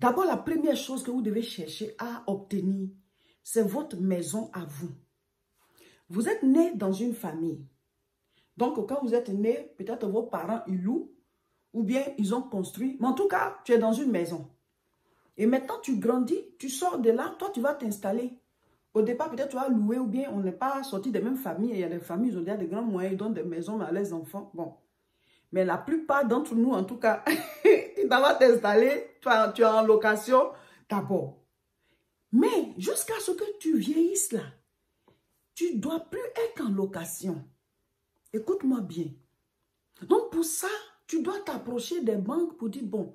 D'abord, la première chose que vous devez chercher à obtenir, c'est votre maison à vous. Vous êtes né dans une famille. Donc, quand vous êtes né, peut-être vos parents, ils louent, ou bien ils ont construit. Mais en tout cas, tu es dans une maison. Et maintenant, tu grandis, tu sors de là, toi, tu vas t'installer. Au départ, peut-être tu as loué, ou bien on n'est pas sorti des mêmes familles. Il y a des familles, ils ont déjà des grands moyens, ils donnent des maisons à leurs enfants. Bon. Mais la plupart d'entre nous, en tout cas, tu vas t'installer, tu es en location d'abord. Mais jusqu'à ce que tu vieillisses là, tu ne dois plus être en location. Écoute-moi bien. Donc pour ça, tu dois t'approcher des banques pour dire, bon,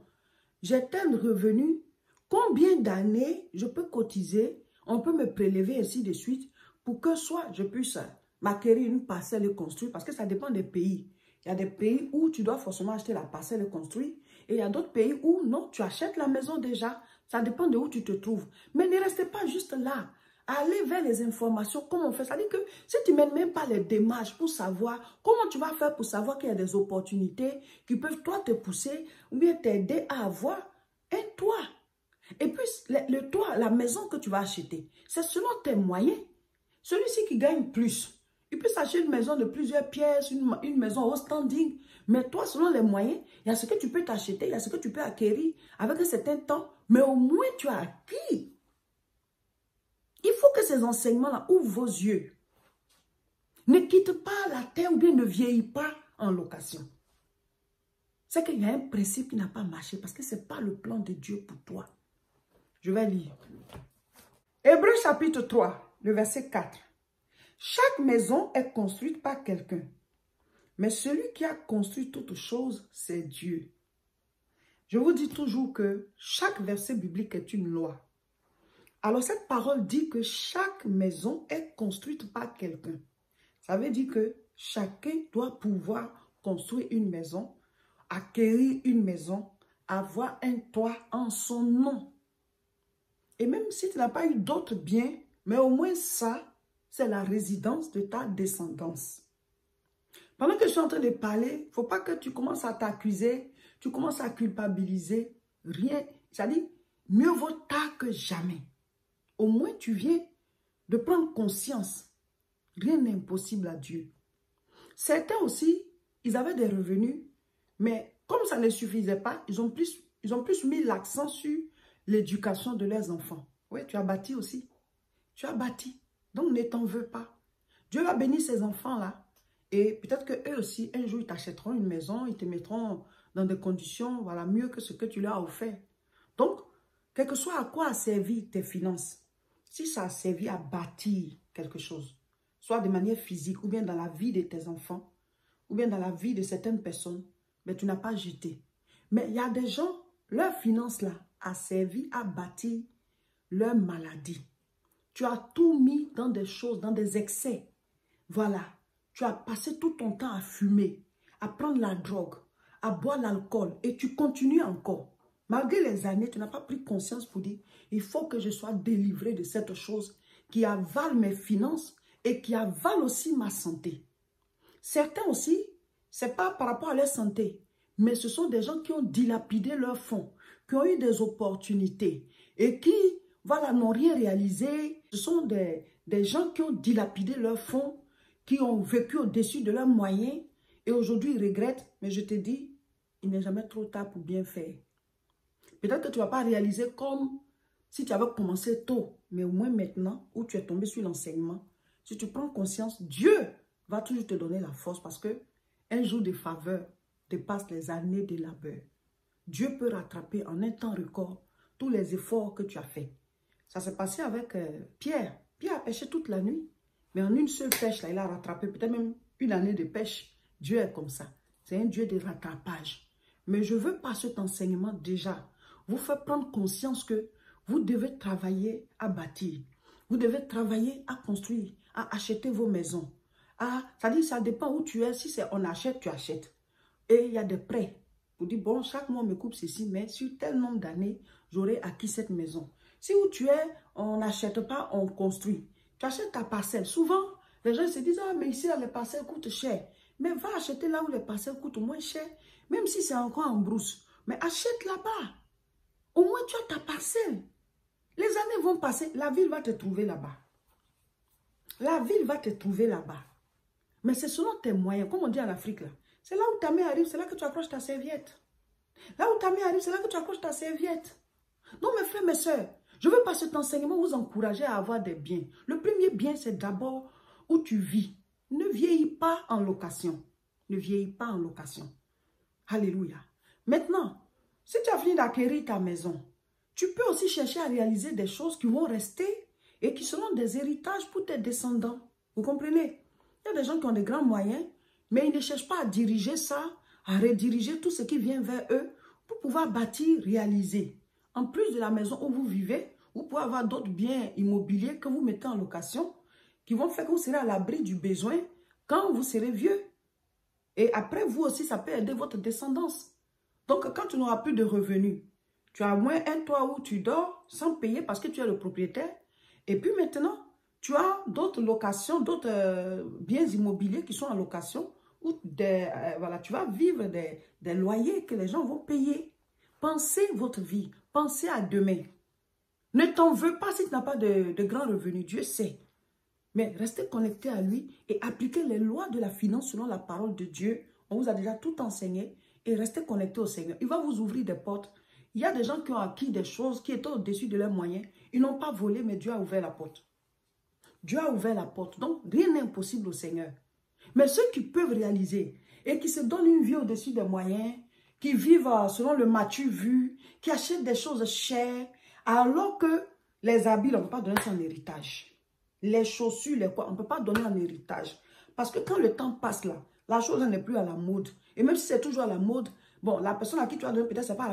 j'ai tel revenu, combien d'années je peux cotiser, on peut me prélever ainsi de suite, pour que soit je puisse m'acquérir une parcelle et construire, parce que ça dépend des pays. Il y a des pays où tu dois forcément acheter la parcelle et construire, et il y a d'autres pays où non, tu achètes la maison déjà, ça dépend de où tu te trouves. Mais ne restez pas juste là. Allez vers les informations, comment on fait. Ça veut dire que si tu ne mènes même pas les démarches pour savoir, comment tu vas faire pour savoir qu'il y a des opportunités qui peuvent toi te pousser ou bien t'aider à avoir un toit. Et puis, le toit, la maison que tu vas acheter, c'est selon tes moyens. Celui-ci qui gagne plus, il peut s'acheter une maison de plusieurs pièces, une maison au standing. Mais toi, selon les moyens, il y a ce que tu peux t'acheter, il y a ce que tu peux acquérir avec un certain temps. Mais au moins, tu as acquis. Il faut que ces enseignements-là ouvrent vos yeux. Ne quitte pas la terre ou bien ne vieillis pas en location. C'est qu'il y a un principe qui n'a pas marché parce que ce n'est pas le plan de Dieu pour toi. Je vais lire. Hébreux chapitre 3, le verset 4. Chaque maison est construite par quelqu'un. Mais celui qui a construit toutes choses, c'est Dieu. Je vous dis toujours que chaque verset biblique est une loi. Alors cette parole dit que chaque maison est construite par quelqu'un. Ça veut dire que chacun doit pouvoir construire une maison, acquérir une maison, avoir un toit en son nom. Et même si tu n'as pas eu d'autres biens, mais au moins ça, c'est la résidence de ta descendance. Pendant que je suis en train de parler, il ne faut pas que tu commences à t'accuser, tu commences à culpabiliser. Rien, c'est-à-dire, mieux vaut tard que jamais. Au moins, tu viens de prendre conscience. Rien n'est impossible à Dieu. Certains aussi, ils avaient des revenus, mais comme ça ne suffisait pas, ils ont plus mis l'accent sur l'éducation de leurs enfants. Oui, tu as bâti aussi. Tu as bâti. Donc, ne t'en veux pas. Dieu va bénir ces enfants-là. Et peut-être qu'eux aussi, un jour, ils t'achèteront une maison, ils te mettront dans des conditions, voilà, mieux que ce que tu leur as offert. Donc, quel que soit à quoi a servi tes finances, si ça a servi à bâtir quelque chose, soit de manière physique ou bien dans la vie de tes enfants, ou bien dans la vie de certaines personnes, mais tu n'as pas jeté. Mais il y a des gens, leur finance là a servi à bâtir leur maladie. Tu as tout mis dans des choses, dans des excès. Voilà. Tu as passé tout ton temps à fumer, à prendre la drogue, à boire l'alcool et tu continues encore. Malgré les années, tu n'as pas pris conscience pour dire, il faut que je sois délivré de cette chose qui avale mes finances et qui avale aussi ma santé. Certains aussi, ce n'est pas par rapport à leur santé, mais ce sont des gens qui ont dilapidé leurs fonds, qui ont eu des opportunités et qui, voilà, n'ont rien réalisé. Ce sont des gens qui ont dilapidé leurs fonds, qui ont vécu au-dessus de leurs moyens et aujourd'hui ils regrettent. Mais je te dis, il n'est jamais trop tard pour bien faire. Peut-être que tu ne vas pas réaliser comme si tu avais commencé tôt, mais au moins maintenant où tu es tombé sur l'enseignement, si tu prends conscience, Dieu va toujours te donner la force parce que un jour de faveur dépasse les années de labeur. Dieu peut rattraper en un temps record tous les efforts que tu as faits. Ça s'est passé avec Pierre. Pierre a pêché toute la nuit. Mais en une seule pêche, là, il a rattrapé peut-être même une année de pêche. Dieu est comme ça. C'est un Dieu de rattrapage. Mais je veux par cet enseignement déjà vous faire prendre conscience que vous devez travailler à bâtir. Vous devez travailler à construire, à acheter vos maisons. C'est-à-dire, ça dépend où tu es. Si c'est on achète, tu achètes. Et il y a des prêts. Vous dites, bon, chaque mois, on me coupe ceci, mais sur tel nombre d'années, j'aurai acquis cette maison. Si où tu es, on n'achète pas, on construit. Tu achètes ta parcelle. Souvent, les gens se disent, ah, mais ici, là, les parcelles coûtent cher. Mais va acheter là où les parcelles coûtent moins cher, même si c'est encore en brousse. Mais achète là-bas. Au moins, tu as ta parcelle. Les années vont passer. La ville va te trouver là-bas. La ville va te trouver là-bas. Mais c'est selon tes moyens. Comme on dit en Afrique, là. C'est là où ta main arrive, c'est là que tu accroches ta serviette. Là où ta main arrive, c'est là que tu accroches ta serviette. Donc, mes frères, mes soeurs, je veux par cet enseignement vous encourager à avoir des biens. Le premier bien, c'est d'abord où tu vis. Ne vieillis pas en location. Ne vieillis pas en location. Alléluia. Maintenant, si tu as fini d'acquérir ta maison, tu peux aussi chercher à réaliser des choses qui vont rester et qui seront des héritages pour tes descendants. Vous comprenez? Il y a des gens qui ont des grands moyens, mais ils ne cherchent pas à diriger ça, à rediriger tout ce qui vient vers eux pour pouvoir bâtir, réaliser. En plus de la maison où vous vivez, vous pouvez avoir d'autres biens immobiliers que vous mettez en location qui vont faire que vous serez à l'abri du besoin quand vous serez vieux. Et après, vous aussi, ça peut aider votre descendance. Donc, quand tu n'auras plus de revenus, tu as au moins un toit où tu dors sans payer parce que tu es le propriétaire. Et puis maintenant, tu as d'autres locations, d'autres biens immobiliers qui sont en location où voilà, tu vas vivre des loyers que les gens vont payer. Pensez votre vie, pensez à demain. Ne t'en veux pas si tu n'as pas de grands revenus, Dieu sait. Mais restez connecté à lui et appliquez les lois de la finance selon la parole de Dieu. On vous a déjà tout enseigné et restez connecté au Seigneur. Il va vous ouvrir des portes. Il y a des gens qui ont acquis des choses qui étaient au-dessus de leurs moyens. Ils n'ont pas volé, mais Dieu a ouvert la porte. Dieu a ouvert la porte. Donc, rien n'est impossible au Seigneur. Mais ceux qui peuvent réaliser et qui se donnent une vie au-dessus des moyens, qui vivent selon le matu vu, qui achètent des choses chères, alors que les habits, on ne peut pas donner ça en héritage. Les chaussures, les quoi, on ne peut pas donner en héritage. Parce que quand le temps passe là, la chose n'est plus à la mode. Et même si c'est toujours à la mode, bon, la personne à qui tu as donné, peut-être c'est pas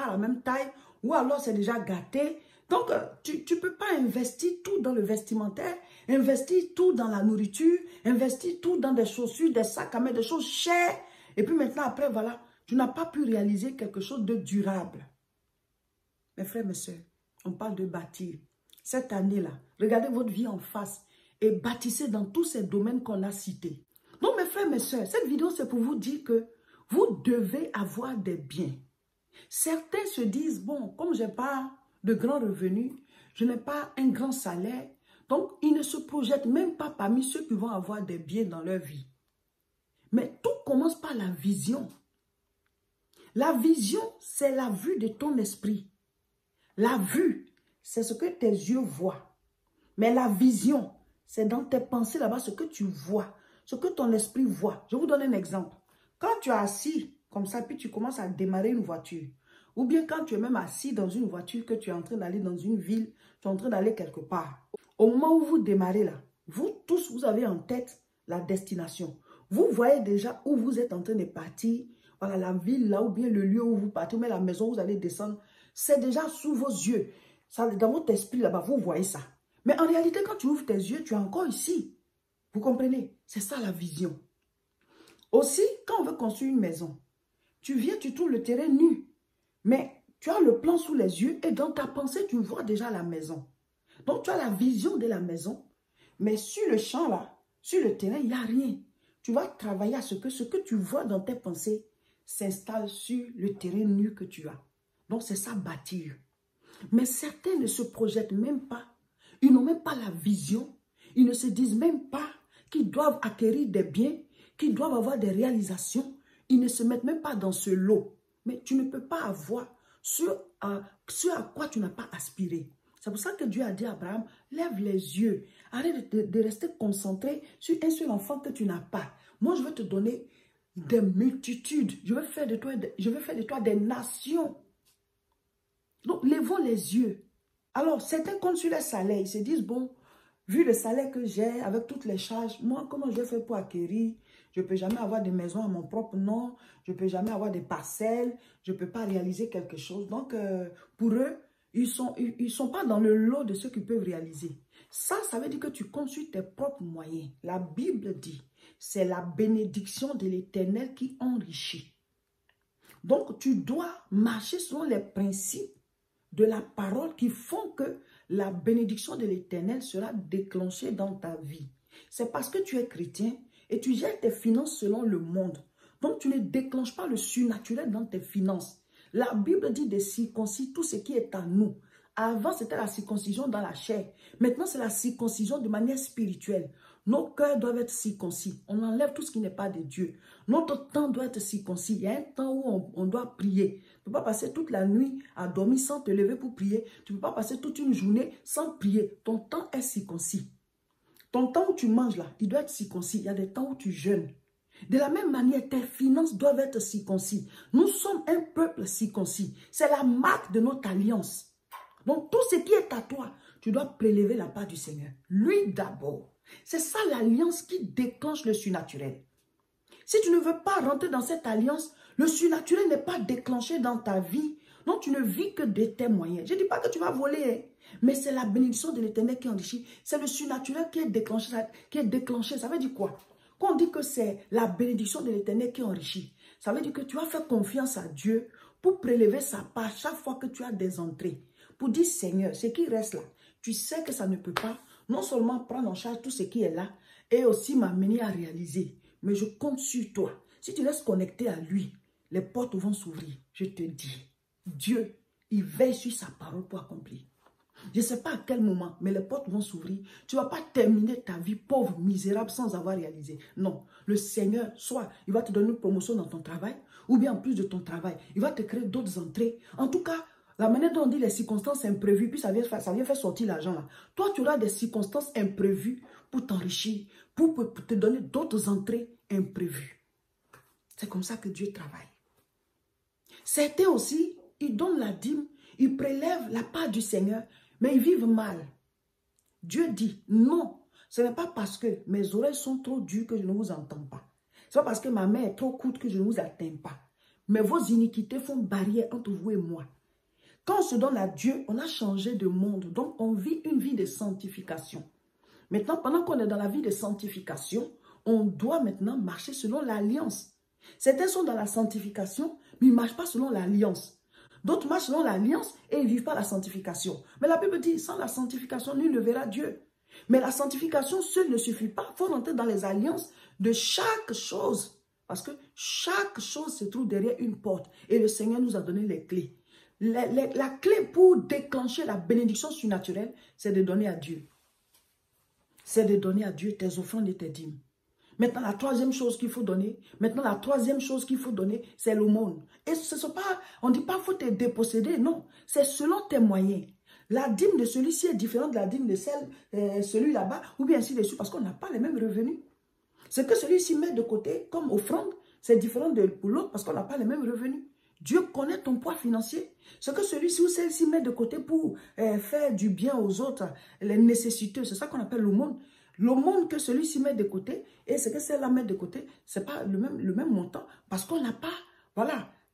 la même taille, ou alors c'est déjà gâté. Donc, tu ne peux pas investir tout dans le vestimentaire, investir tout dans la nourriture, investir tout dans des chaussures, des sacs à main, des choses chères. Et puis maintenant, après, voilà, tu n'as pas pu réaliser quelque chose de durable. Mes frères, mes soeurs, on parle de bâtir. Cette année-là, regardez votre vie en face et bâtissez dans tous ces domaines qu'on a cités. Donc, mes frères, mes soeurs, cette vidéo, c'est pour vous dire que vous devez avoir des biens. Certains se disent, bon, comme je n'ai pas de grands revenus, je n'ai pas un grand salaire, donc ils ne se projettent même pas parmi ceux qui vont avoir des biens dans leur vie. Mais tout commence par la vision. La vision, c'est la vue de ton esprit. La vue, c'est ce que tes yeux voient. Mais la vision, c'est dans tes pensées là-bas ce que tu vois, ce que ton esprit voit. Je vous donne un exemple. Quand tu es assis comme ça, puis tu commences à démarrer une voiture, ou bien quand tu es même assis dans une voiture, que tu es en train d'aller dans une ville, tu es en train d'aller quelque part. Au moment où vous démarrez là, vous tous, vous avez en tête la destination. Vous voyez déjà où vous êtes en train de partir, voilà la ville là, ou bien le lieu où vous partez, ou bien la maison où vous allez descendre. C'est déjà sous vos yeux. Ça, dans votre esprit là-bas, vous voyez ça. Mais en réalité, quand tu ouvres tes yeux, tu es encore ici. Vous comprenez? C'est ça la vision. Aussi, quand on veut construire une maison, tu viens, tu trouves le terrain nu. Mais tu as le plan sous les yeux et dans ta pensée, tu vois déjà la maison. Donc, tu as la vision de la maison. Mais sur le champ là, sur le terrain, il n'y a rien. Tu vas travailler à ce que tu vois dans tes pensées s'installe sur le terrain nu que tu as. Donc, c'est ça bâtir. Mais certains ne se projettent même pas. Ils n'ont même pas la vision. Ils ne se disent même pas qu'ils doivent acquérir des biens, qu'ils doivent avoir des réalisations. Ils ne se mettent même pas dans ce lot. Mais tu ne peux pas avoir ce à quoi tu n'as pas aspiré. C'est pour ça que Dieu a dit à Abraham, lève les yeux. Arrête de rester concentré sur un seul enfant que tu n'as pas. Moi, je vais te donner des multitudes. Je vais faire de toi des nations. Donc, lèvons les yeux. Alors, certains comptent sur les salaires. Ils se disent, bon, vu le salaire que j'ai, avec toutes les charges, moi, comment je vais faire pour acquérir? Je ne peux jamais avoir de maison à mon propre nom. Je ne peux jamais avoir des parcelles. Je ne peux pas réaliser quelque chose. Donc, pour eux, ils sont pas dans le lot de ceux qui peuvent réaliser. Ça veut dire que tu comptes sur tes propres moyens. La Bible dit, c'est la bénédiction de l'Éternel qui enrichit. Donc, tu dois marcher selon les principes de la parole qui font que la bénédiction de l'Éternel sera déclenchée dans ta vie. C'est parce que tu es chrétien et tu gères tes finances selon le monde. Donc, tu ne déclenches pas le surnaturel dans tes finances. La Bible dit de circoncis tout ce qui est en nous. Avant, c'était la circoncision dans la chair. Maintenant, c'est la circoncision de manière spirituelle. Nos cœurs doivent être circoncis. On enlève tout ce qui n'est pas de Dieu. Notre temps doit être circoncis. Il y a un temps où on doit prier. Tu ne peux pas passer toute la nuit à dormir sans te lever pour prier. Tu ne peux pas passer toute une journée sans prier. Ton temps est circoncis. Ton temps où tu manges là, il doit être circoncis. Il y a des temps où tu jeûnes. De la même manière, tes finances doivent être circoncis. Nous sommes un peuple circoncis. C'est la marque de notre alliance. Donc, tout ce qui est à toi, tu dois prélever la part du Seigneur. Lui d'abord. C'est ça l'alliance qui déclenche le surnaturel. Si tu ne veux pas rentrer dans cette alliance, le surnaturel n'est pas déclenché dans ta vie. Non, tu ne vis que de tes moyens. Je ne dis pas que tu vas voler, mais c'est la bénédiction de l'Éternel qui enrichit. C'est le surnaturel qui est déclenché. Ça veut dire quoi? Quand on dit que c'est la bénédiction de l'Éternel qui enrichit, ça veut dire que tu as fait confiance à Dieu pour prélever sa part chaque fois que tu as des entrées. Pour dire, Seigneur, ce qui reste là, tu sais que ça ne peut pas non seulement prendre en charge tout ce qui est là et aussi m'amener à réaliser. Mais je compte sur toi. Si tu restes connecté à lui, les portes vont s'ouvrir. Je te dis, Dieu, il veille sur sa parole pour accomplir. Je ne sais pas à quel moment, mais les portes vont s'ouvrir. Tu ne vas pas terminer ta vie pauvre, misérable, sans avoir réalisé. Non, le Seigneur, soit il va te donner une promotion dans ton travail, ou bien en plus de ton travail, il va te créer d'autres entrées. En tout cas, la manière dont on dit les circonstances imprévues, puis ça vient faire sortir l'argent là. Toi, tu auras des circonstances imprévues pour t'enrichir, pour te donner d'autres entrées imprévues. C'est comme ça que Dieu travaille. Certains aussi, ils donnent la dîme, ils prélèvent la part du Seigneur, mais ils vivent mal. Dieu dit, non, ce n'est pas parce que mes oreilles sont trop dures que je ne vous entends pas. Ce n'est pas parce que ma main est trop courte que je ne vous atteins pas. Mais vos iniquités font barrière entre vous et moi. Quand on se donne à Dieu, on a changé de monde. Donc, on vit une vie de sanctification. Maintenant, pendant qu'on est dans la vie de sanctification, on doit maintenant marcher selon l'alliance. Certains sont dans la sanctification, mais ils ne marchent pas selon l'alliance. D'autres marchent selon l'alliance et ils ne vivent pas la sanctification. Mais la Bible dit, sans la sanctification, nul ne verra Dieu. Mais la sanctification seule ne suffit pas. Il faut rentrer dans les alliances de chaque chose. Parce que chaque chose se trouve derrière une porte. Et le Seigneur nous a donné les clés. La clé pour déclencher la bénédiction surnaturelle, c'est de donner à Dieu. C'est de donner à Dieu tes offrandes et tes dîmes. Maintenant, la troisième chose qu'il faut donner, c'est l'aumône. Et ce n'est pas, on ne dit pas qu'il faut te déposséder, non. C'est selon tes moyens. La dîme de celui-ci est différente de la dîme de celui là-bas, ou bien ainsi de suite, parce qu'on n'a pas les mêmes revenus. Ce que celui-ci met de côté comme offrande, c'est différent pour l'autre, parce qu'on n'a pas les mêmes revenus. Dieu connaît ton poids financier. Ce que celui-ci ou celle-ci met de côté pour faire du bien aux autres, les nécessiteux, c'est ça qu'on appelle l'aumône. L'aumône que celui-ci met de côté et ce que celle-là met de côté, ce n'est pas le même montant parce qu'on n'a pas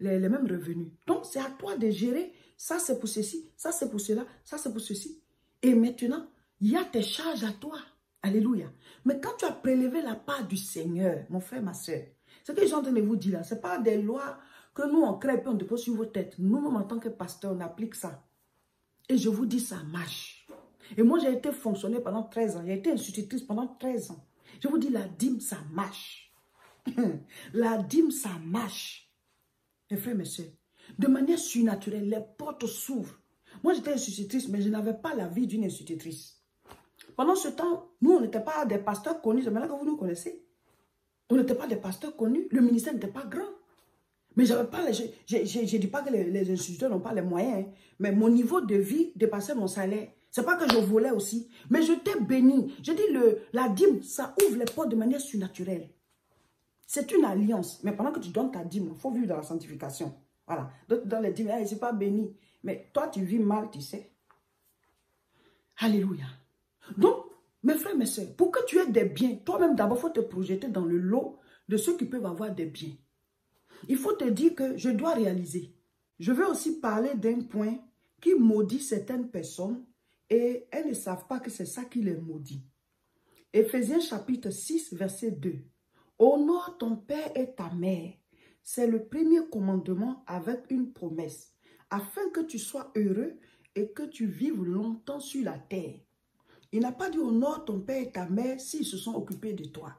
les mêmes revenus. Donc, c'est à toi de gérer. Ça, c'est pour ceci, ça, c'est pour cela, ça, c'est pour ceci. Et maintenant, il y a tes charges à toi. Alléluia. Mais quand tu as prélevé la part du Seigneur, mon frère, ma soeur, ce que j'entends de vous dire là, ce n'est pas des lois que nous, on crée et on dépose sur vos têtes. Nous-mêmes, en tant que pasteur, on applique ça. Et je vous dis, ça marche. Et moi, j'ai été fonctionnaire pendant 13 ans. J'ai été institutrice pendant 13 ans. Je vous dis, la dîme, ça marche. La dîme, ça marche. Mes frères, mes soeurs, de manière surnaturelle, les portes s'ouvrent. Moi, j'étais institutrice, mais je n'avais pas la vie d'une institutrice. Pendant ce temps, nous, on n'était pas des pasteurs connus. C'est maintenant que vous nous connaissez. On n'était pas des pasteurs connus. Le ministère n'était pas grand. Mais j'avais pas, je ne dis pas que les instituteurs n'ont pas les moyens, hein, mais mon niveau de vie dépassait mon salaire. Ce n'est pas que je volais aussi, mais je t'ai béni. Je dis, la dîme, ça ouvre les portes de manière surnaturelle. C'est une alliance. Mais pendant que tu donnes ta dîme, il faut vivre dans la sanctification. Voilà. Dans les dîmes, c'est pas béni. Mais toi, tu vis mal, tu sais. Alléluia. Donc, mes frères, mes soeurs, pour que tu aies des biens, toi-même d'abord, il faut te projeter dans le lot de ceux qui peuvent avoir des biens. Il faut te dire que je dois réaliser. Je veux aussi parler d'un point qui maudit certaines personnes et elles ne savent pas que c'est ça qui les maudit. Éphésiens chapitre 6, verset 2. Honore ton père et ta mère. C'est le premier commandement avec une promesse, afin que tu sois heureux et que tu vives longtemps sur la terre. Il n'a pas dit honore ton père et ta mère s'ils se sont occupés de toi.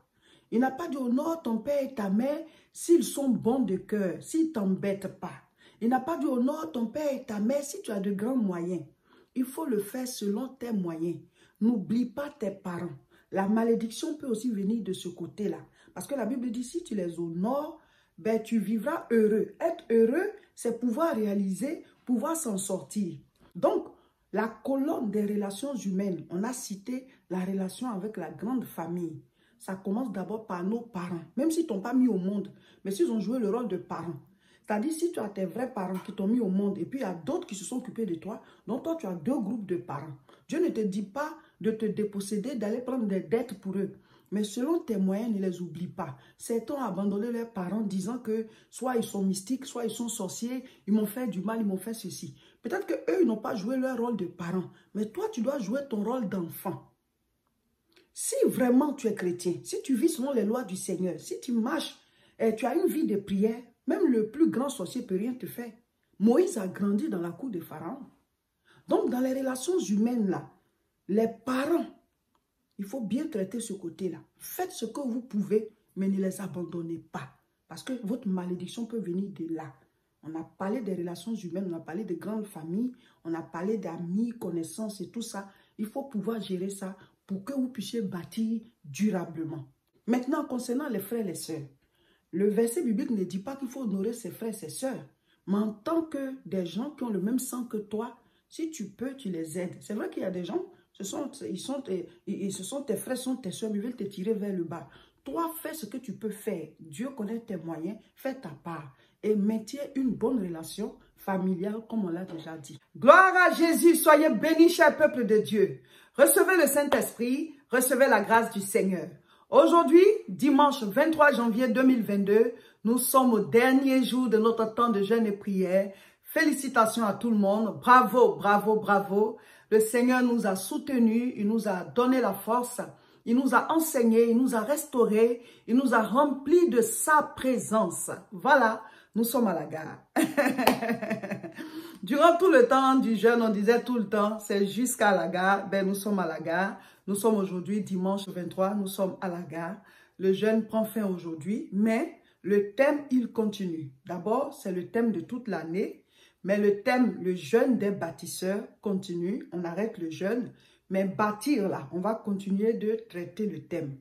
Il n'a pas dit honore ton père et ta mère s'ils sont bons de cœur, s'ils ne t'embêtent pas. Il n'a pas dit honore ton père et ta mère si tu as de grands moyens. Il faut le faire selon tes moyens. N'oublie pas tes parents. La malédiction peut aussi venir de ce côté-là. Parce que la Bible dit, si tu les honores, ben, tu vivras heureux. Être heureux, c'est pouvoir réaliser, pouvoir s'en sortir. Donc, la colonne des relations humaines, on a cité la relation avec la grande famille. Ça commence d'abord par nos parents. Même s'ils ne t'ont pas mis au monde, mais s'ils ont joué le rôle de parents. C'est-à-dire, si tu as tes vrais parents qui t'ont mis au monde et puis il y a d'autres qui se sont occupés de toi, donc toi, tu as deux groupes de parents. Dieu ne te dit pas de te déposséder, d'aller prendre des dettes pour eux. Mais selon tes moyens, ne les oublie pas. Certains ont abandonné leurs parents disant que soit ils sont mystiques, soit ils sont sorciers, ils m'ont fait du mal, ils m'ont fait ceci. Peut-être qu'eux, ils n'ont pas joué leur rôle de parents. Mais toi, tu dois jouer ton rôle d'enfant. Si vraiment tu es chrétien, si tu vis selon les lois du Seigneur, si tu marches et tu as une vie de prière, même le plus grand sorcier ne peut rien te faire. Moïse a grandi dans la cour de Pharaon. Donc, dans les relations humaines, là, les parents, il faut bien traiter ce côté-là. Faites ce que vous pouvez, mais ne les abandonnez pas. Parce que votre malédiction peut venir de là. On a parlé des relations humaines, on a parlé de grandes familles, on a parlé d'amis, connaissances et tout ça. Il faut pouvoir gérer ça pour que vous puissiez bâtir durablement. Maintenant, concernant les frères et les sœurs, le verset biblique ne dit pas qu'il faut honorer ses frères et ses sœurs. Mais en tant que des gens qui ont le même sang que toi, si tu peux, tu les aides. C'est vrai qu'il y a des gens, ce sont tes frères, sont tes soeurs, mais ils veulent te tirer vers le bas. Toi, fais ce que tu peux faire. Dieu connaît tes moyens, fais ta part. Et maintiens une bonne relation familiale, comme on l'a déjà dit. Gloire à Jésus, soyez bénis, cher peuple de Dieu. Recevez le Saint-Esprit, recevez la grâce du Seigneur. Aujourd'hui, dimanche 23 janvier 2022, nous sommes au dernier jour de notre temps de jeûne et prière. Félicitations à tout le monde. Bravo, bravo, bravo. Le Seigneur nous a soutenus, il nous a donné la force, il nous a enseigné, il nous a restaurés, il nous a remplis de sa présence. Voilà, nous sommes à la gare. Durant tout le temps du jeûne, on disait tout le temps, c'est jusqu'à la gare. Ben, nous sommes à la gare. Nous sommes aujourd'hui, dimanche 23, nous sommes à la gare. Le jeûne prend fin aujourd'hui, mais le thème, il continue. D'abord, c'est le thème de toute l'année, mais le thème, le jeûne des bâtisseurs, continue. On arrête le jeûne, mais bâtir là, on va continuer de traiter le thème.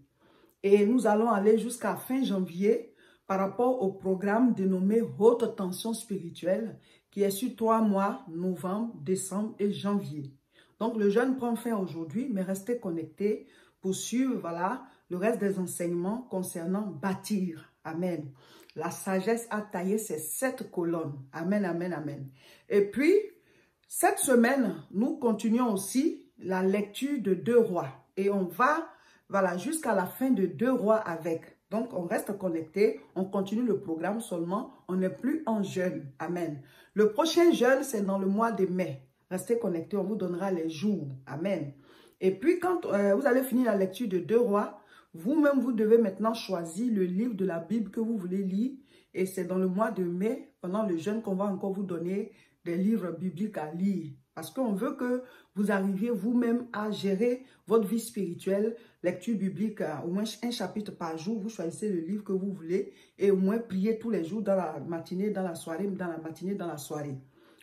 Et nous allons aller jusqu'à fin janvier par rapport au programme dénommé Haute Tension Spirituelle, qui est sur 3 mois, novembre, décembre et janvier. Donc, le jeûne prend fin aujourd'hui, mais restez connectés pour suivre, voilà, le reste des enseignements concernant bâtir. Amen. La sagesse a taillé ces 7 colonnes. Amen, amen, amen. Et puis, cette semaine, nous continuons aussi la lecture de 2 rois. Et on va, voilà, jusqu'à la fin de 2 rois avec. Donc, on reste connecté, on continue le programme seulement, on n'est plus en jeûne. Amen. Le prochain jeûne, c'est dans le mois de mai. Restez connectés, on vous donnera les jours. Amen. Et puis, quand vous allez finir la lecture de 2 rois, vous-même, vous devez maintenant choisir le livre de la Bible que vous voulez lire. Et c'est dans le mois de mai, pendant le jeûne, qu'on va encore vous donner des livres bibliques à lire. Parce qu'on veut que vous arriviez vous-même à gérer votre vie spirituelle, lecture biblique, au moins un chapitre par jour. Vous choisissez le livre que vous voulez et au moins prier tous les jours dans la matinée, dans la soirée, dans la matinée, dans la soirée.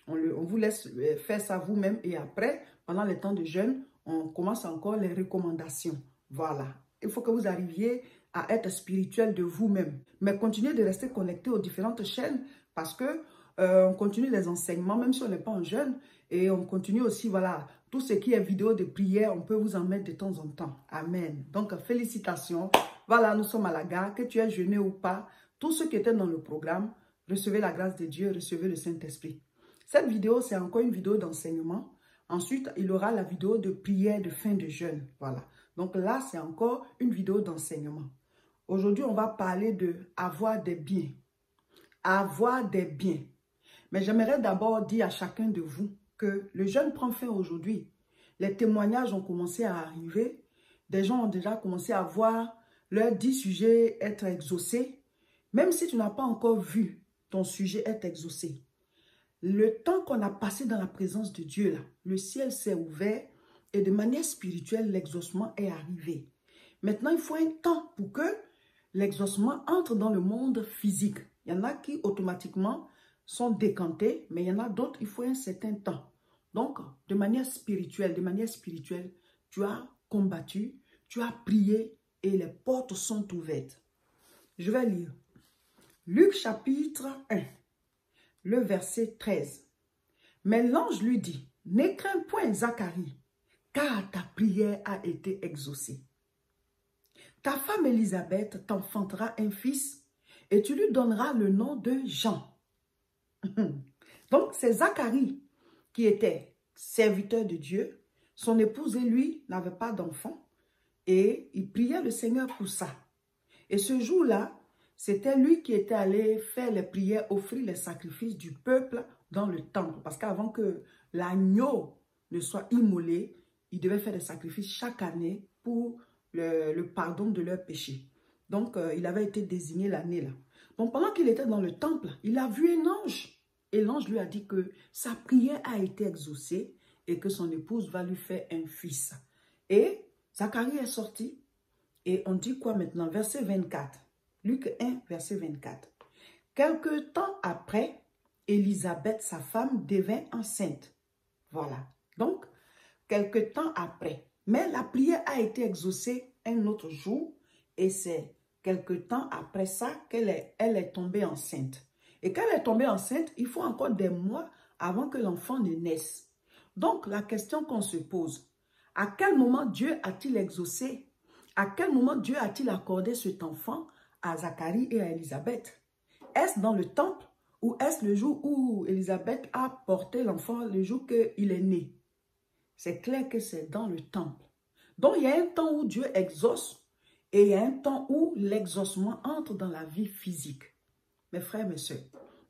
On vous laisse faire ça vous-même et après, pendant les temps de jeûne, on commence encore les recommandations. Voilà. Il faut que vous arriviez à être spirituel de vous-même. Mais continuez de rester connecté aux différentes chaînes parce que on continue les enseignements, même si on n'est pas en jeûne. Et on continue aussi, voilà, tout ce qui est vidéo de prière, on peut vous en mettre de temps en temps. Amen. Donc, félicitations. Voilà, nous sommes à la gare. Que tu aies jeûné ou pas, tous ceux qui étaient dans le programme, recevez la grâce de Dieu, recevez le Saint-Esprit. Cette vidéo, c'est encore une vidéo d'enseignement. Ensuite, il y aura la vidéo de prière de fin de jeûne. Voilà. Donc là, c'est encore une vidéo d'enseignement. Aujourd'hui, on va parler de avoir des biens. Avoir des biens. Mais j'aimerais d'abord dire à chacun de vous que le jeûne prend fin aujourd'hui. Les témoignages ont commencé à arriver. Des gens ont déjà commencé à voir leurs 10 sujets être exaucés. Même si tu n'as pas encore vu ton sujet être exaucé. Le temps qu'on a passé dans la présence de Dieu, là, le ciel s'est ouvert et de manière spirituelle, l'exaucement est arrivé. Maintenant, il faut un temps pour que l'exaucement entre dans le monde physique. Il y en a qui, automatiquement, sont décantés, mais il y en a d'autres, il faut un certain temps. Donc, de manière spirituelle, tu as combattu, tu as prié et les portes sont ouvertes. Je vais lire. Luc chapitre 1, le verset 13. Mais l'ange lui dit, ne crains point Zacharie, car ta prière a été exaucée. Ta femme Élisabeth t'enfantera un fils et tu lui donneras le nom de Jean. Donc, c'est Zacharie qui était serviteur de Dieu. Son épouse et lui n'avaient pas d'enfant et il priait le Seigneur pour ça. Et ce jour-là, c'était lui qui était allé faire les prières, offrir les sacrifices du peuple dans le temple. Parce qu'avant que l'agneau ne soit immolé, il devait faire des sacrifices chaque année pour le pardon de leurs péchés. Donc, il avait été désigné l'année là. Donc, pendant qu'il était dans le temple, il a vu un ange. Et l'ange lui a dit que sa prière a été exaucée et que son épouse va lui faire un fils. Et Zacharie est sorti. Et on dit quoi maintenant? Verset 24. Luc 1, verset 24. Quelque temps après, Élisabeth, sa femme, devint enceinte. Voilà. Donc, quelque temps après. Mais la prière a été exaucée un autre jour. Et c'est quelque temps après ça qu'elle est tombée enceinte. Et quand elle est tombée enceinte, il faut encore des mois avant que l'enfant ne naisse. Donc, la question qu'on se pose, à quel moment Dieu a-t-il exaucé? À quel moment Dieu a-t-il accordé cet enfant à Zacharie et à Élisabeth? Est-ce dans le temple ou est-ce le jour où Élisabeth a porté l'enfant, le jour qu'il est né? C'est clair que c'est dans le temple. Donc, il y a un temps où Dieu exauce et il y a un temps où l'exaucement entre dans la vie physique. Mes frères, mes soeurs.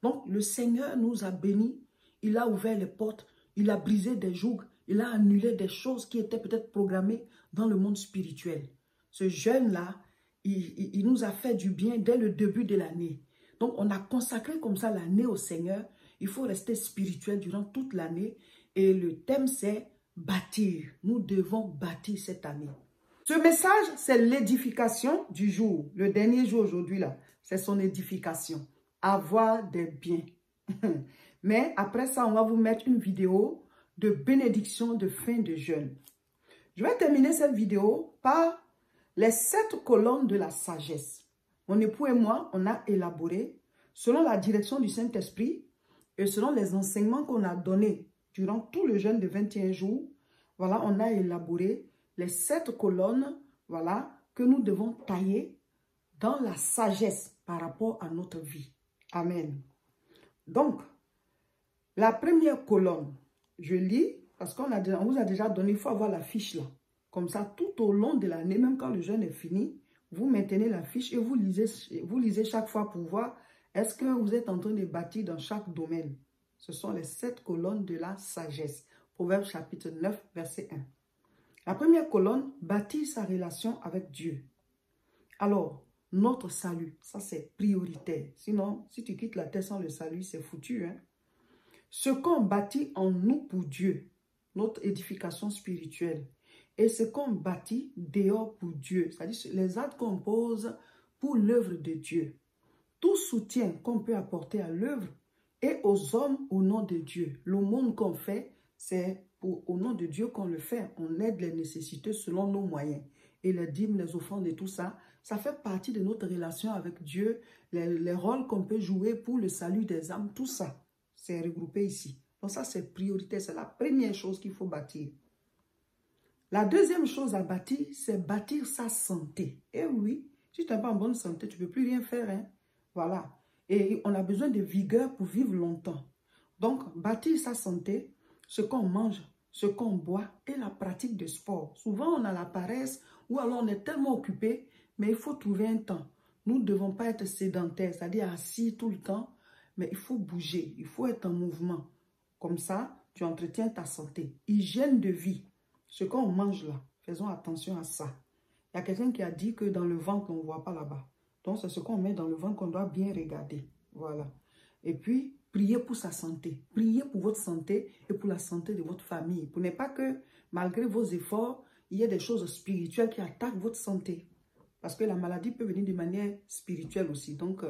Donc, le Seigneur nous a bénis. Il a ouvert les portes. Il a brisé des jougs. Il a annulé des choses qui étaient peut-être programmées dans le monde spirituel. Ce jeune-là, il nous a fait du bien dès le début de l'année. Donc, on a consacré comme ça l'année au Seigneur. Il faut rester spirituel durant toute l'année. Et le thème, c'est bâtir. Nous devons bâtir cette année. Ce message, c'est l'édification du jour. Le dernier jour aujourd'hui, là, c'est son édification. Avoir des biens. Mais après ça, on va vous mettre une vidéo de bénédiction de fin de jeûne. Je vais terminer cette vidéo par les 7 colonnes de la sagesse. Mon époux et moi, on a élaboré, selon la direction du Saint-Esprit et selon les enseignements qu'on a donnés durant tout le jeûne de 21 jours, voilà, on a élaboré les 7 colonnes, voilà, que nous devons tailler dans la sagesse par rapport à notre vie. Amen. Donc, la première colonne, je lis, parce qu'on vous a déjà donné, il faut avoir la fiche là. Comme ça, tout au long de l'année, même quand le jeûne est fini, vous maintenez la fiche et vous lisez chaque fois pour voir est-ce que vous êtes en train de bâtir dans chaque domaine. Ce sont les 7 colonnes de la sagesse. Proverbe chapitre 9, verset 1. La première colonne, bâtir sa relation avec Dieu. Alors, notre salut, ça c'est prioritaire. Sinon, si tu quittes la terre sans le salut, c'est foutu. Hein? Ce qu'on bâtit en nous pour Dieu, notre édification spirituelle, et ce qu'on bâtit dehors pour Dieu, c'est-à-dire les actes qu'on pose pour l'œuvre de Dieu. Tout soutien qu'on peut apporter à l'œuvre et aux hommes au nom de Dieu. L'aumône qu'on fait, c'est au nom de Dieu qu'on le fait. On aide les nécessiteux selon nos moyens. Et les dîmes, les offrandes et tout ça, ça fait partie de notre relation avec Dieu, les rôles qu'on peut jouer pour le salut des âmes, tout ça, c'est regroupé ici. Donc ça, c'est prioritaire, c'est la première chose qu'il faut bâtir. La deuxième chose à bâtir, c'est bâtir sa santé. Et oui, si tu n'es pas en bonne santé, tu ne peux plus rien faire. Hein? Voilà. Et on a besoin de vigueur pour vivre longtemps. Donc, bâtir sa santé, ce qu'on mange, ce qu'on boit et la pratique de sport. Souvent, on a la paresse ou alors on est tellement occupé, mais il faut trouver un temps. Nous ne devons pas être sédentaires, c'est-à-dire assis tout le temps, mais il faut bouger, il faut être en mouvement. Comme ça, tu entretiens ta santé. Hygiène de vie, ce qu'on mange là, faisons attention à ça. Il y a quelqu'un qui a dit que dans le ventre, on ne voit pas là-bas. Donc, c'est ce qu'on met dans le ventre qu'on doit bien regarder. Voilà. Et puis, priez pour sa santé. Priez pour votre santé et pour la santé de votre famille. Pour ne pas que, malgré vos efforts, il y ait des choses spirituelles qui attaquent votre santé. Parce que la maladie peut venir de manière spirituelle aussi. Donc,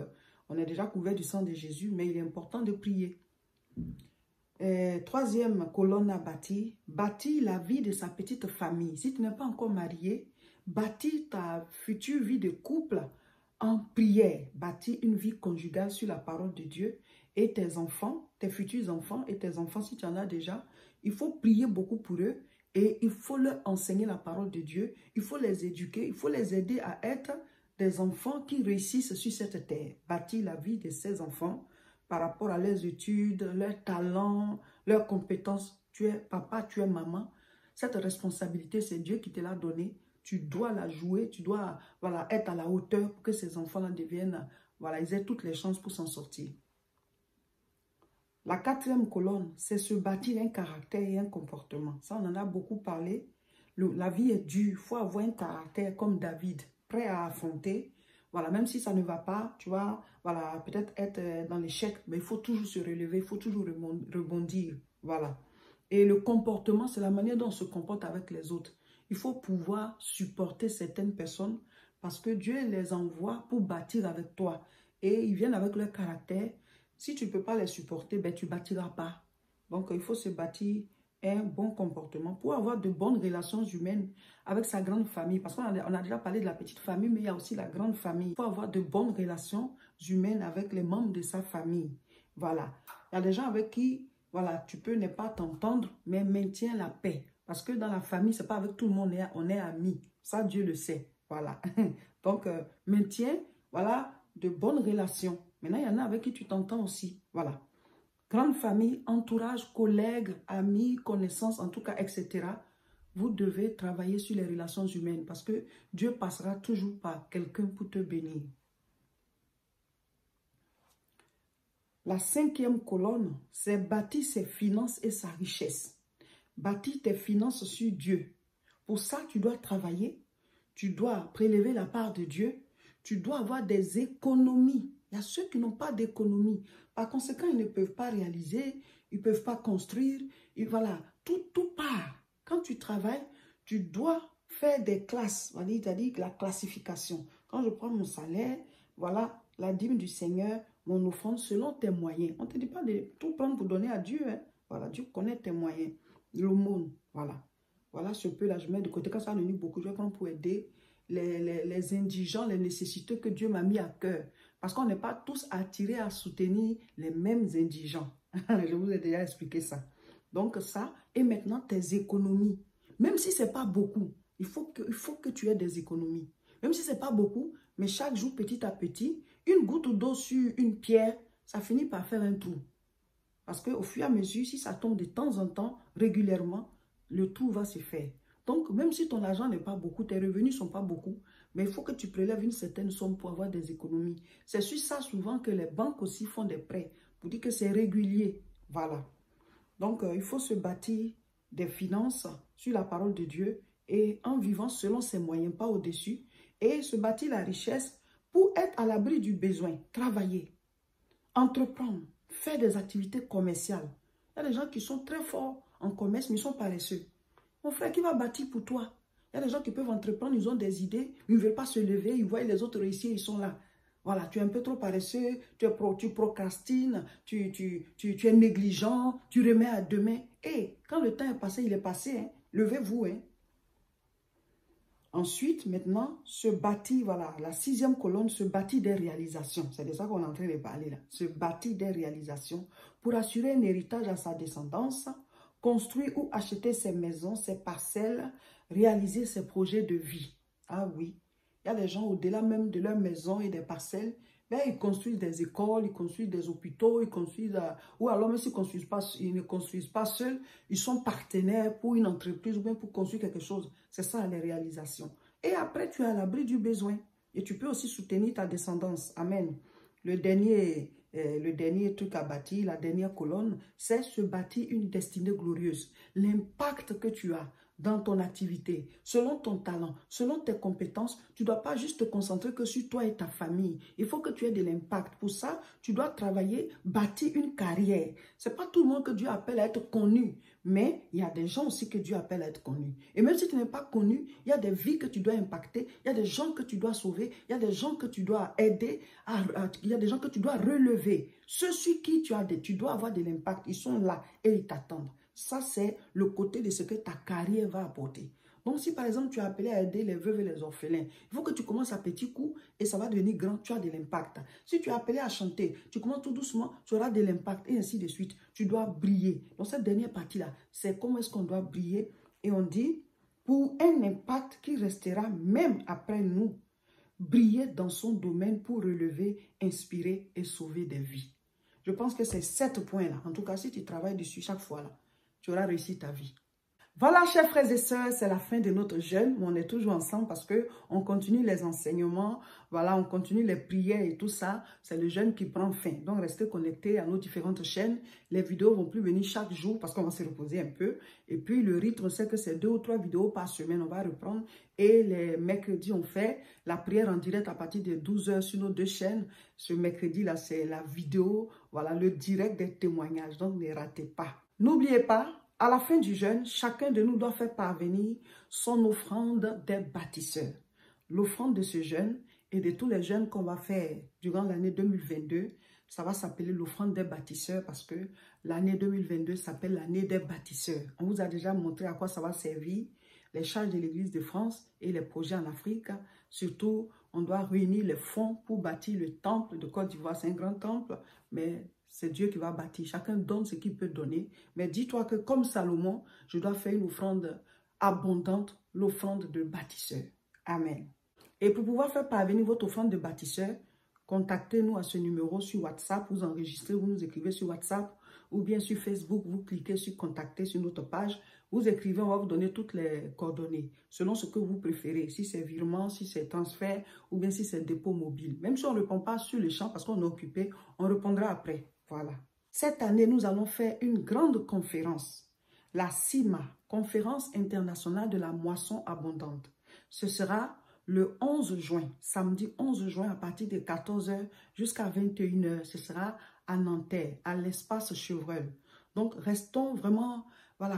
On est déjà couvert du sang de Jésus, mais il est important de prier. Troisième colonne à bâtir, bâtis la vie de sa petite famille. Si tu n'es pas encore marié, bâtis ta future vie de couple en prière. Bâtis une vie conjugale sur la parole de Dieu. Et tes enfants, tes futurs enfants et tes enfants, si tu en as déjà, il faut prier beaucoup pour eux et il faut leur enseigner la parole de Dieu. Il faut les éduquer, il faut les aider à être des enfants qui réussissent sur cette terre. Bâtis la vie de ces enfants par rapport à leurs études, leurs talents, leurs compétences. Tu es papa, tu es maman. Cette responsabilité, c'est Dieu qui te l'a donnée. Tu dois la jouer, tu dois être à la hauteur pour que ces enfants-là deviennent, ils aient toutes les chances pour s'en sortir. La quatrième colonne, c'est se bâtir un caractère et un comportement. Ça, on en a beaucoup parlé. La vie est dure. Il faut avoir un caractère comme David, prêt à affronter. Voilà, même si ça ne va pas, tu vois, peut-être être dans l'échec, mais il faut toujours se relever, il faut toujours rebondir. Voilà. Et le comportement, c'est la manière dont on se comporte avec les autres. Il faut pouvoir supporter certaines personnes parce que Dieu les envoie pour bâtir avec toi. Et ils viennent avec leur caractère. Si tu ne peux pas les supporter, ben, tu ne bâtiras pas. Donc, il faut se bâtir un bon comportement pour avoir de bonnes relations humaines avec sa grande famille. Parce qu'on a déjà parlé de la petite famille, mais il y a aussi la grande famille. Il faut avoir de bonnes relations humaines avec les membres de sa famille. Voilà. Il y a des gens avec qui, tu peux ne pas t'entendre, mais maintiens la paix. Parce que dans la famille, ce n'est pas avec tout le monde, on est amis. Ça, Dieu le sait. Voilà. Donc, maintiens, de bonnes relations. Maintenant, il y en a avec qui tu t'entends aussi. Voilà. Grande famille, entourage, collègues, amis, connaissances, en tout cas, etc. Vous devez travailler sur les relations humaines parce que Dieu passera toujours par quelqu'un pour te bénir. La cinquième colonne, c'est bâtir ses finances et sa richesse. Bâtir tes finances sur Dieu. Pour ça, tu dois travailler. Tu dois prélever la part de Dieu. Tu dois avoir des économies. Il y a ceux qui n'ont pas d'économie. Par conséquent, ils ne peuvent pas réaliser, ils ne peuvent pas construire. Et tout part. Quand tu travailles, tu dois faire des classes. C'est-à-dire la classification. Quand je prends mon salaire, la dîme du Seigneur, mon offrande selon tes moyens. On ne te dit pas de tout prendre pour donner à Dieu. Hein. Dieu connaît tes moyens. L'aumône, Voilà ce peu-là, je mets de côté. Quand ça réunit beaucoup, je vais prendre pour aider les indigents, les nécessiteux que Dieu m'a mis à cœur. Parce qu'on n'est pas tous attirés à soutenir les mêmes indigents. Je vous ai déjà expliqué ça. Donc ça, et maintenant tes économies. Même si ce n'est pas beaucoup, il faut que tu aies des économies. Même si ce n'est pas beaucoup, mais chaque jour, petit à petit, une goutte d'eau sur une pierre, ça finit par faire un trou. Parce qu'au fur et à mesure, si ça tombe de temps en temps, régulièrement, le trou va se faire. Donc, même si ton argent n'est pas beaucoup, tes revenus ne sont pas beaucoup, mais il faut que tu prélèves une certaine somme pour avoir des économies. C'est sur ça souvent que les banques aussi font des prêts, pour dire que c'est régulier. Voilà. Donc, il faut se bâtir des finances sur la parole de Dieu et en vivant selon ses moyens, pas au-dessus, et se bâtir la richesse pour être à l'abri du besoin, travailler, entreprendre, faire des activités commerciales. Il y a des gens qui sont très forts en commerce, mais ils sont paresseux. Mon frère, qui va bâtir pour toi? Il y a des gens qui peuvent entreprendre, ils ont des idées, ils ne veulent pas se lever, ils voient les autres réussir, ils sont là. Voilà, tu es un peu trop paresseux, tu procrastines, tu es négligent, tu remets à demain. Et quand le temps est passé, il est passé. Hein. Levez-vous. Hein. Ensuite, maintenant, se bâtir, la sixième colonne, se bâtir des réalisations. C'est de ça qu'on est en train de parler là. Se bâtir des réalisations pour assurer un héritage à sa descendance, construire ou acheter ses maisons, ses parcelles, réaliser ses projets de vie. Ah oui, il y a des gens au-delà même de leur maison et des parcelles, ils construisent des écoles, ils construisent des hôpitaux, ils construisent, ou alors même s'ils ne construisent pas seuls, ils sont partenaires pour une entreprise ou bien pour construire quelque chose. C'est ça les réalisations. Et après, tu es à l'abri du besoin. Et tu peux aussi soutenir ta descendance. Amen. Le dernier truc à bâtir, la dernière colonne, c'est se bâtir une destinée glorieuse. L'impact que tu as dans ton activité, selon ton talent, selon tes compétences, tu ne dois pas juste te concentrer que sur toi et ta famille. Il faut que tu aies de l'impact. Pour ça, tu dois travailler, bâtir une carrière. Ce n'est pas tout le monde que Dieu appelle à être connu. Mais il y a des gens aussi que Dieu appelle à être connus. Et même si tu n'es pas connu, il y a des vies que tu dois impacter, il y a des gens que tu dois sauver, il y a des gens que tu dois aider, il y a des gens que tu dois relever. Ceux sur qui tu dois avoir de l'impact, ils sont là et ils t'attendent. Ça, c'est le côté de ce que ta carrière va apporter. Donc, si par exemple, tu es appelé à aider les veuves et les orphelins, il faut que tu commences à petits coups et ça va devenir grand, tu as de l'impact. Si tu es appelé à chanter, tu commences tout doucement, tu auras de l'impact et ainsi de suite. Tu dois briller. Donc, cette dernière partie-là, c'est comment est-ce qu'on doit briller. Et on dit, pour un impact qui restera même après nous, briller dans son domaine pour relever, inspirer et sauver des vies. Je pense que c'est 7 points-là. En tout cas, si tu travailles dessus chaque fois, là, tu auras réussi ta vie. Voilà, chers frères et sœurs, c'est la fin de notre jeûne. On est toujours ensemble parce qu'on continue les enseignements, voilà, on continue les prières et tout ça. C'est le jeûne qui prend fin. Donc, restez connectés à nos différentes chaînes. Les vidéos vont plus venir chaque jour parce qu'on va se reposer un peu. Et puis, le rythme, c'est que c'est 2 ou 3 vidéos par semaine. On va reprendre. Et les mercredis, on fait la prière en direct à partir de 12 h sur nos 2 chaînes. Ce mercredi-là, c'est la vidéo, voilà, le direct des témoignages. Donc, ne ratez pas. N'oubliez pas, à la fin du jeûne, chacun de nous doit faire parvenir son offrande des bâtisseurs. L'offrande de ce jeûne et de tous les jeûnes qu'on va faire durant l'année 2022, ça va s'appeler l'offrande des bâtisseurs parce que l'année 2022 s'appelle l'année des bâtisseurs. On vous a déjà montré à quoi ça va servir, les charges de l'Église de France et les projets en Afrique. Surtout, on doit réunir les fonds pour bâtir le temple de Côte d'Ivoire. C'est un grand temple, mais c'est Dieu qui va bâtir. Chacun donne ce qu'il peut donner. Mais dis-toi que comme Salomon, je dois faire une offrande abondante, l'offrande de bâtisseur. Amen. Et pour pouvoir faire parvenir votre offrande de bâtisseur, contactez-nous à ce numéro sur WhatsApp. Vous enregistrez, vous nous écrivez sur WhatsApp ou bien sur Facebook. Vous cliquez sur contacter sur notre page. Vous écrivez, on va vous donner toutes les coordonnées selon ce que vous préférez. Si c'est virement, si c'est transfert ou bien si c'est dépôt mobile. Même si on ne répond pas sur le champ parce qu'on est occupé, on répondra après. Voilà. Cette année, nous allons faire une grande conférence. La CIMA, Conférence internationale de la moisson abondante. Ce sera le 11 juin, samedi 11 juin à partir de 14 h jusqu'à 21 h. Ce sera à Nanterre, à l'espace Chevreul. Donc, restons vraiment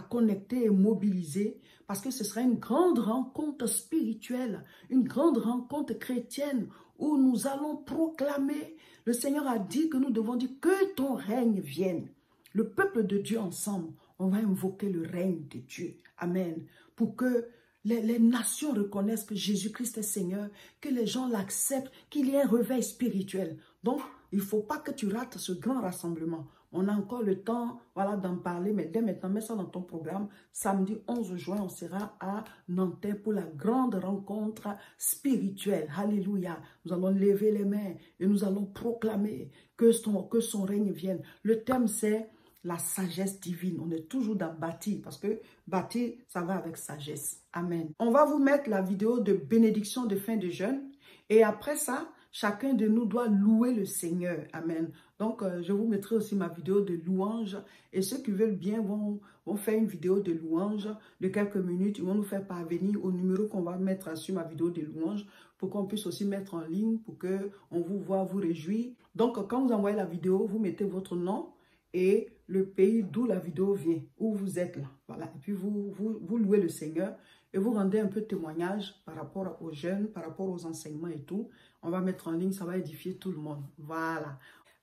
connectés et mobilisés parce que ce sera une grande rencontre spirituelle, une grande rencontre chrétienne où nous allons proclamer. Le Seigneur a dit que nous devons dire que ton règne vienne. Le peuple de Dieu ensemble, on va invoquer le règne de Dieu. Amen. Pour que les nations reconnaissent que Jésus-Christ est Seigneur, que les gens l'acceptent, qu'il y ait un réveil spirituel. Donc, il ne faut pas que tu rates ce grand rassemblement. On a encore le temps d'en parler, mais dès maintenant, mets ça dans ton programme. Samedi 11 juin, on sera à Nanterre pour la grande rencontre spirituelle. Alléluia. Nous allons lever les mains et nous allons proclamer que son règne vienne. Le thème, c'est la sagesse divine. On est toujours dans bâtir parce que bâtir, ça va avec sagesse. Amen. On va vous mettre la vidéo de bénédiction de fin de jeûne et après ça, chacun de nous doit louer le Seigneur. Amen. Donc, je vous mettrai aussi ma vidéo de louange. Et ceux qui veulent bien vont faire une vidéo de louange de quelques minutes. Ils vont nous faire parvenir au numéro qu'on va mettre sur ma vidéo de louange pour qu'on puisse aussi mettre en ligne pour qu'on vous voit vous réjouir. Donc, quand vous envoyez la vidéo, vous mettez votre nom et le pays d'où la vidéo vient, où vous êtes là. Voilà. Et puis, vous louez le Seigneur et vous rendez un peu de témoignage par rapport aux jeunes, par rapport aux enseignements et tout. On va mettre en ligne, ça va édifier tout le monde. Voilà.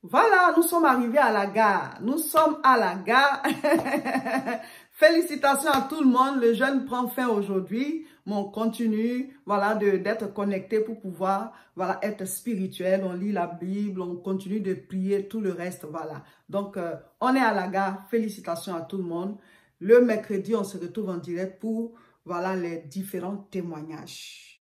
Voilà, nous sommes arrivés à la gare. Nous sommes à la gare. Félicitations à tout le monde. Le jeûne prend fin aujourd'hui. Mais on continue, d'être connecté pour pouvoir, être spirituel. On lit la Bible, on continue de prier, tout le reste, voilà. Donc, on est à la gare. Félicitations à tout le monde. Le mercredi, on se retrouve en direct pour, les différents témoignages.